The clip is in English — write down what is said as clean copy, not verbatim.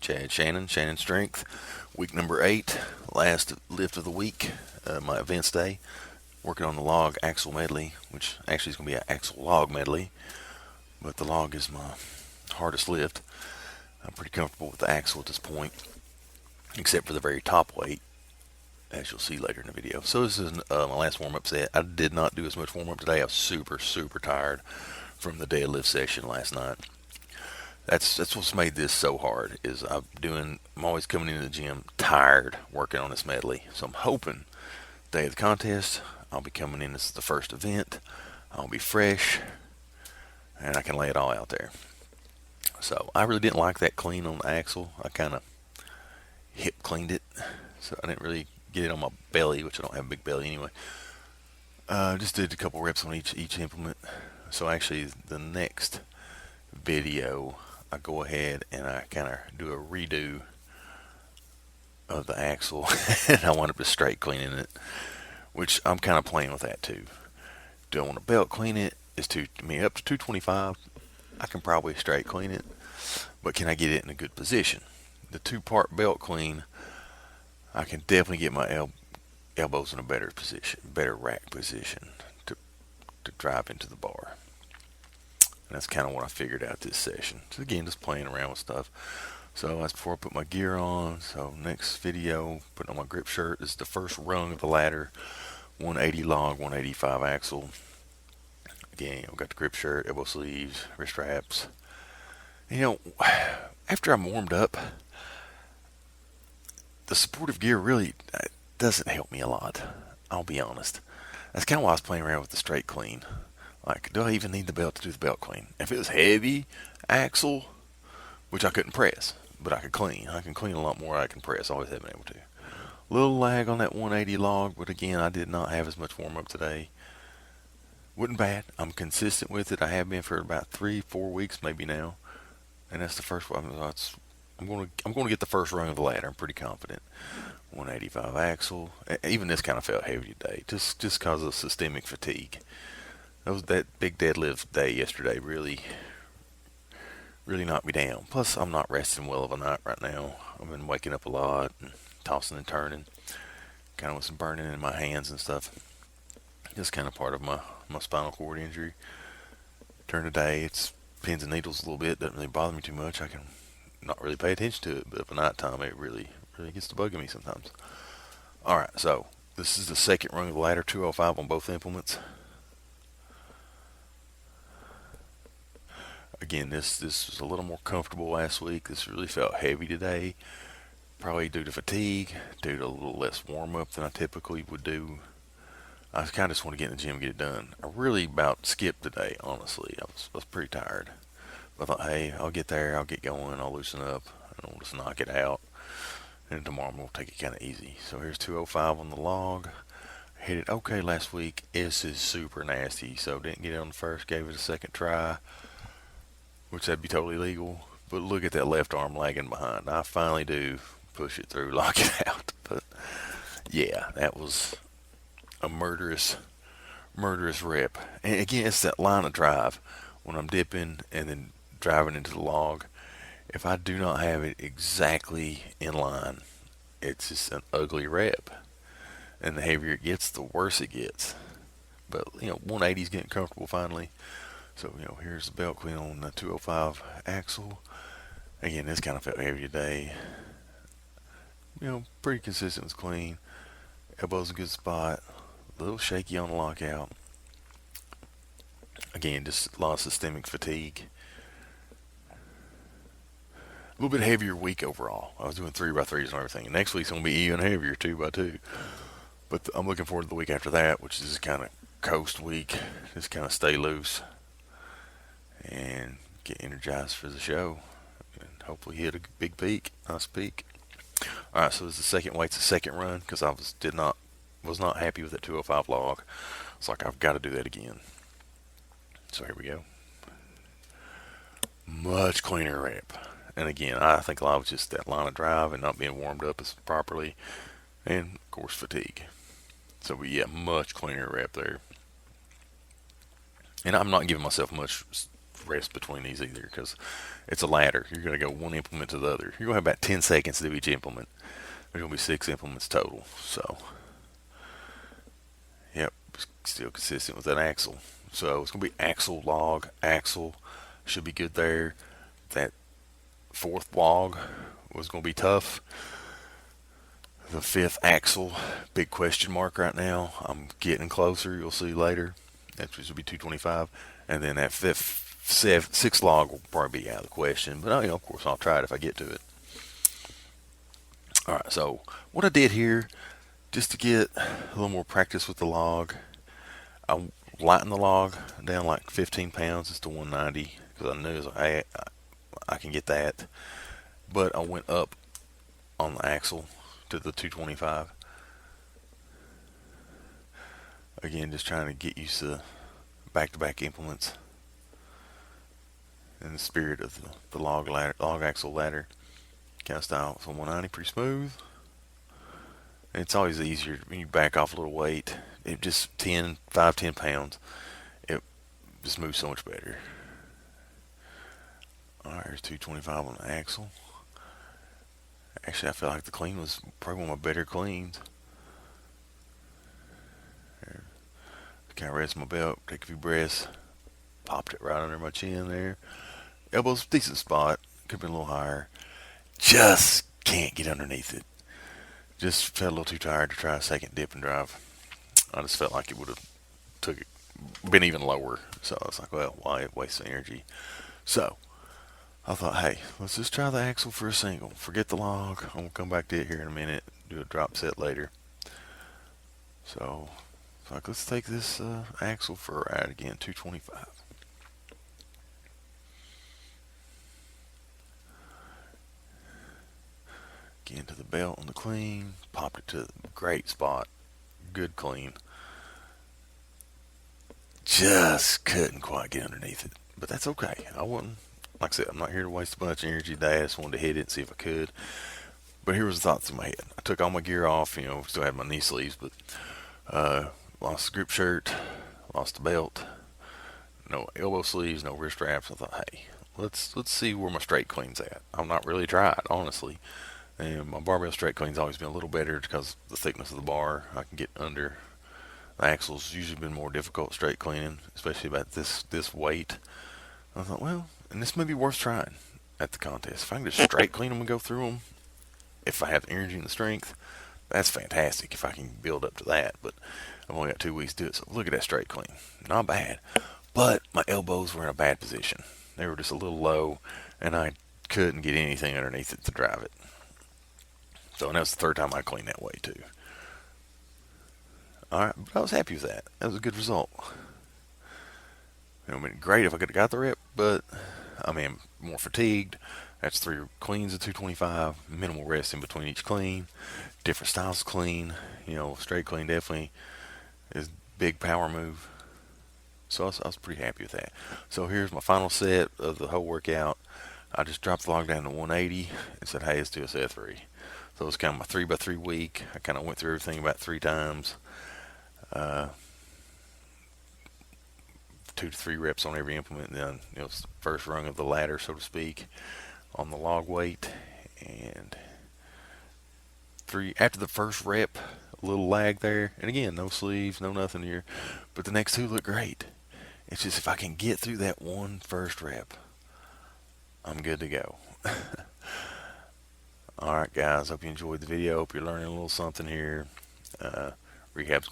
Chad Shannon Strength, week number 8, last lift of the week, my events day. Working on the log axle medley, which actually is going to be an axle log medley, but the log is my hardest lift. I'm pretty comfortable with the axle at this point, except for the very top weight, as you'll see later in the video. So this is my last warm-up set. I did not do as much warm-up today. I was super tired from the deadlift session last night. That's what's made this so hard. Is I'm always coming into the gym tired working on this medley. So I'm hoping day of the contest I'll be coming in. This is the first event. I'll be fresh and I can lay it all out there. So I really didn't like that clean on the axle. I kind of hip cleaned it, so I didn't really get it on my belly, which I don't have a big belly anyway. Just did a couple reps on each implement. So actually the next video I go ahead and I kind of do a redo of the axle and I want to just straight cleaning it, which I'm kind of playing with that too. Do I want to belt clean it? Up to 225 I can probably straight clean it, but can I get it in a good position? The 2-part belt clean, I can definitely get my elbows in a better position, better rack position to drive into the bar. And that's kind of what I figured out this session. So again, just playing around with stuff. So that's before I put my gear on. So next video, putting on my grip shirt. This is the first rung of the ladder. 180 log, 185 axle. Again, I've got the grip shirt, elbow sleeves, wrist straps. After I'm warmed up, the supportive gear really doesn't help me a lot. I'll be honest. That's kind of why I was playing around with the straight clean. Like, do I even need the belt to do the belt clean? If it was heavy axle, which I couldn't press, but I could clean. I can clean a lot more than I can press. Always have been able to. Little lag on that 180 log, but again, I did not have as much warm up today. Wasn't bad. I'm consistent with it. I have been for about 3-4 weeks maybe now, and that's the first one. I'm going to get the first rung of the ladder. I'm pretty confident. 185 axle. Even this kind of felt heavy today, just because of systemic fatigue. That big deadlift day yesterday really knocked me down. Plus, I'm not resting well of a night right now. I've been waking up a lot and tossing and turning, kind of with some burning in my hands and stuff. Just kind of part of my spinal cord injury. During the day, it's pins and needles a little bit. Doesn't really bother me too much. I can not really pay attention to it, but at night time, it really gets to bugging me sometimes. All right, so this is the second rung of the ladder, 205 on both implements. Again, this was a little more comfortable last week. This really felt heavy today, probably due to fatigue, due to a little less warm-up than I typically would do. I kind of just want to get in the gym and get it done. I really about skipped today, honestly. I was pretty tired. But I thought, hey, I'll get there, I'll get going, I'll loosen up, and I'll just knock it out. And tomorrow I'm going to take it kind of easy. So here's 205 on the log. Hit it okay last week. This is super nasty, so didn't get it on the first, gave it a second try, which that'd be totally legal. But look at that left arm lagging behind. I finally do push it through, lock it out. But yeah, that was a murderous rep. And again, it's that line of drive when I'm dipping and then driving into the log. If I do not have it exactly in line, it's just an ugly rep. And the heavier it gets, the worse it gets. But 180 is getting comfortable finally. So, here's the belt clean on the 205 axle. Again, this kind of felt heavy today. Pretty consistent with clean. Elbow's a good spot. A little shaky on the lockout. Again, just a lot of systemic fatigue. A little bit heavier week overall. I was doing 3x3s and everything. And next week's going to be even heavier, 2x2. But I'm looking forward to the week after that, which is kind of coast week. Just kind of stay loose and get energized for the show, and hopefully hit a big peak, nice peak. All right, so this is the second weight's the second run because I was not happy with that 205 log. It's like I've got to do that again. So here we go. Much cleaner rep, and again, I think a lot was just that line of drive and not being warmed up as properly, and of course fatigue. So much cleaner rep there. And I'm not giving myself much rest between these either, because it's a ladder. You're going to go one implement to the other. You're going to have about 10 seconds to do each implement. There's going to be 6 implements total. So, yep, still consistent with that axle. So it's going to be axle, log, axle. Should be good there. That fourth log was going to be tough. The fifth axle, big question mark right now. I'm getting closer. You'll see later. That should be 225. And then that sixth log will probably be out of the question. But, of course, I'll try it if I get to it. All right, so what I did here, just to get a little more practice with the log, I lightened the log down like 15 pounds. It's to 190 because I knew I can get that. But I went up on the axle to the 225. Again, just trying to get used to back-to-back implements in the spirit of the log axle ladder kind of style. So 190, pretty smooth. And it's always easier when you back off a little weight. It just 10 pounds. It just moves so much better. Alright, here's 225 on the axle. Actually, I feel like the clean was probably one of my better cleans. Kind of rest my belt, take a few breaths, popped it right under my chin there. Elbows, decent spot, could have been a little higher. Just can't get underneath it. Just felt a little too tired to try a second dip and drive. I just felt like it would have been even lower. So I was like, well, why waste the energy? So I thought, hey, let's just try the axle for a single. Forget the log. I'm going to come back to it here in a minute. Do a drop set later. So like, let's take this axle for a ride again, 225. Get into the belt on the clean, popped it to a great spot, good clean. Just couldn't quite get underneath it, but that's okay. I wasn't, like I said, I'm not here to waste a bunch of energy today. I just wanted to hit it and see if I could. But here was the thoughts in my head. I took all my gear off, still had my knee sleeves, but lost the grip shirt, lost the belt, no elbow sleeves, no wrist wraps. I thought, hey, let's see where my straight clean's at. I'm not really tried, honestly. And my barbell straight clean's always been a little better because of the thickness of the bar. I can get under. The axle's usually been more difficult straight cleaning, especially about this weight. I thought, well, and this may be worth trying at the contest. If I can just straight clean them and go through them, if I have the energy and the strength, that's fantastic if I can build up to that. But I've only got 2 weeks to do it, so look at that straight clean. Not bad. But my elbows were in a bad position. They were just a little low, and I couldn't get anything underneath it to drive it. So, and that was the third time I cleaned that way, too. Alright, but I was happy with that. That was a good result. It would have been great if I could have got the rep, but, I'm more fatigued. That's 3 cleans of 225, minimal rest in between each clean, different styles of clean. Straight clean definitely is big power move. So I was pretty happy with that. So here's my final set of the whole workout. I just dropped the log down to 180 and said, hey, let's do a set of 3. So it was kind of my 3x3 week. I kind of went through everything about 3 times. 2 to 3 reps on every implement, and then it's the first rung of the ladder, so to speak, on the log weight. And 3 after the first rep, a little lag there, and again, no sleeves, no nothing here, but the next 2 look great. It's just if I can get through that one first rep, I'm good to go. Alright guys, hope you enjoyed the video. Hope you're learning a little something here. Rehab's